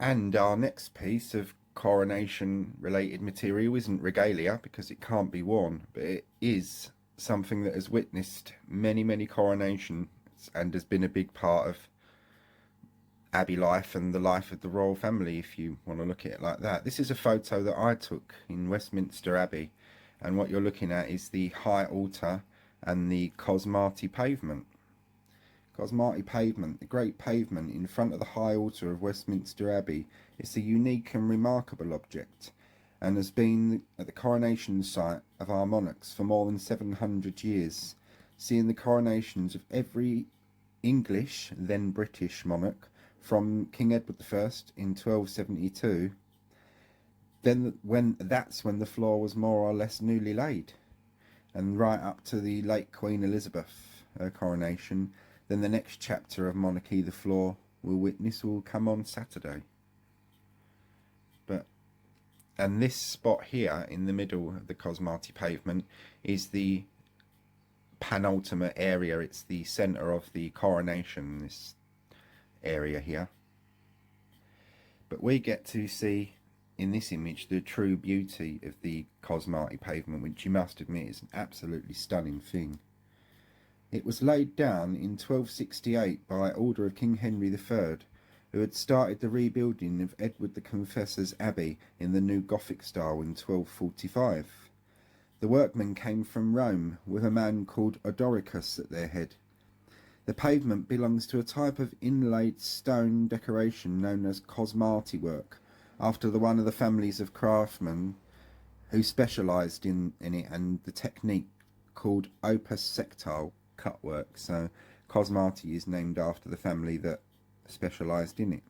And our next piece of coronation related material isn't regalia because it can't be worn, but it is something that has witnessed many coronations and has been a big part of Abbey life and the life of the royal family, if you want to look at it like that. This is a photo that I took in Westminster Abbey, and what you're looking at is the high altar and the Cosmati Pavement. Cosmati Pavement, the great pavement in front of the high altar of Westminster Abbey, is a unique and remarkable object, and has been at the coronation site of our monarchs for more than 700 years, seeing the coronations of every English, then British monarch, from King Edward I in 1272. That's when the floor was more or less newly laid, and right up to the late Queen Elizabeth coronation. Then the next chapter of monarchy, the floor we'll witness, will come on Saturday. And this spot here in the middle of the Cosmati Pavement is the penultimate area. It's the centre of the coronation, this area here. But we get to see in this image the true beauty of the Cosmati Pavement, which you must admit is an absolutely stunning thing. It was laid down in 1268 by order of King Henry III, who had started the rebuilding of Edward the Confessor's Abbey in the new Gothic style in 1245. The workmen came from Rome, with a man called Odoricus at their head. The pavement belongs to a type of inlaid stone decoration known as Cosmati work, after one of the families of craftsmen who specialised in it, and the technique called opus sectile cut work. So Cosmati is named after the family that specialised in it.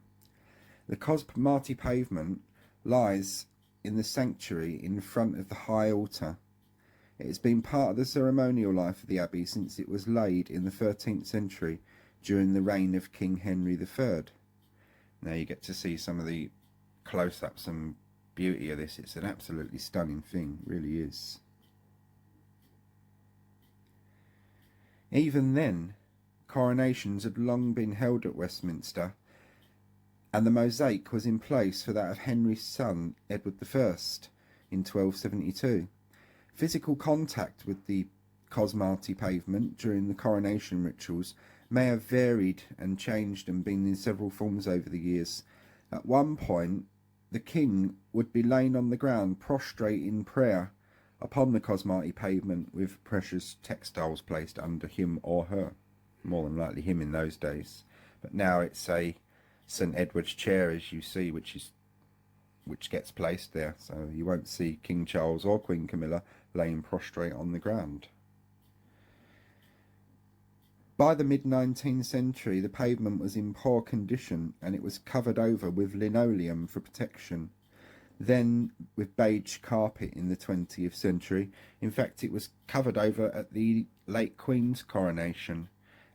The Cosmati Pavement lies in the sanctuary in front of the high altar. It has been part of the ceremonial life of the abbey since it was laid in the 13th century during the reign of King Henry III. Now you get to see some of the close-ups and beauty of this. It's an absolutely stunning thing, it really is. Even then, coronations had long been held at Westminster, and the mosaic was in place for that of Henry's son, Edward I, in 1272. Physical contact with the Cosmati Pavement during the coronation rituals may have varied and changed and been in several forms over the years. At one point, the king would be laying on the ground prostrate in prayer upon the Cosmati Pavement, with precious textiles placed under him or her. More than likely him in those days. But now it's a St Edward's chair, as you see, which gets placed there, so you won't see King Charles or Queen Camilla laying prostrate on the ground. By the mid-19th century, the pavement was in poor condition, and it was covered over with linoleum for protection. Then with beige carpet in the 20th century. In fact, it was covered over at the late Queen's coronation,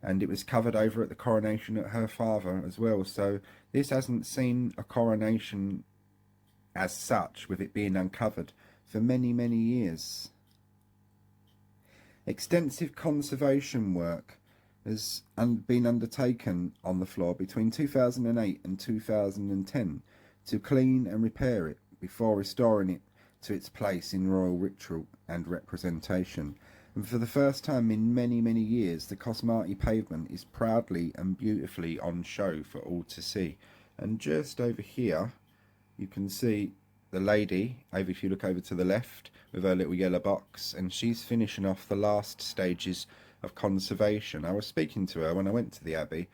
and it was covered over at the coronation at her father as well. So this hasn't seen a coronation as such, with it being uncovered, for many years. Extensive conservation work has been undertaken on the floor between 2008 and 2010 to clean and repair it before restoring it to its place in royal ritual and representation. And for the first time in many years, the Cosmati Pavement is proudly and beautifully on show for all to see. And just over here you can see the lady, if you look over to the left, with her little yellow box, and she's finishing off the last stages of conservation. I was speaking to her when I went to the Abbey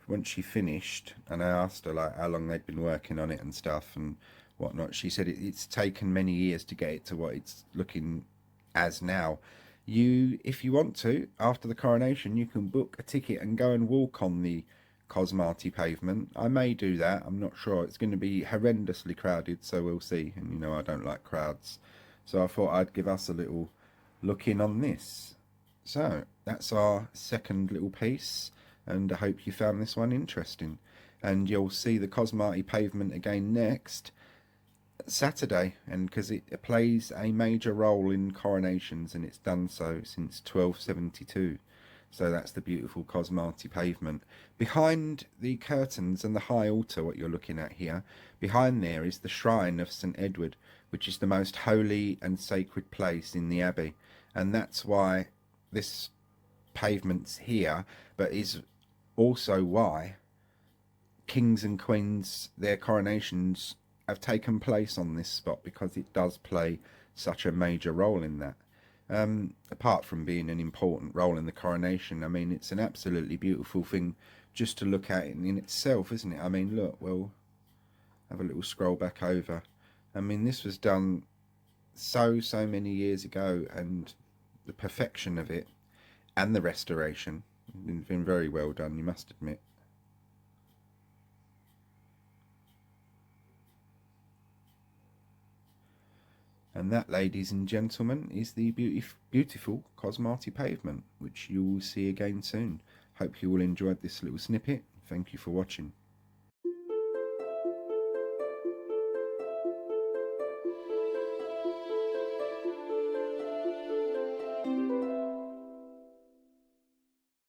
once she finished, and I asked her like how long they'd been working on it and stuff and whatnot. She said it's taken many years to get it to what it's looking as now. If you want to, after the coronation, you can book a ticket and go and walk on the Cosmati Pavement. I may do that, I'm not sure. It's going to be horrendously crowded, so we'll see. And you know I don't like crowds, so I thought I'd give us a little look in on this. So that's our second little piece, and I hope you found this one interesting. And you'll see the Cosmati Pavement again next Saturday, and because it plays a major role in coronations, and it's done so since 1272. So that's the beautiful Cosmati Pavement. Behind the curtains and the high altar, what you're looking at here, behind there is the shrine of St Edward, which is the most holy and sacred place in the abbey. And that's why this pavement's here, but is also why kings and queens, their coronations have taken place on this spot, because it does play such a major role in that. Apart from being an important role in the coronation, I mean, it's an absolutely beautiful thing just to look at in itself, isn't it? I mean, look, we'll have a little scroll back over. I mean, this was done so many years ago, and the perfection of it and the restoration been very well done, you must admit. And that, ladies and gentlemen, is the beautiful Cosmati Pavement, which you will see again soon. Hope you all enjoyed this little snippet. Thank you for watching.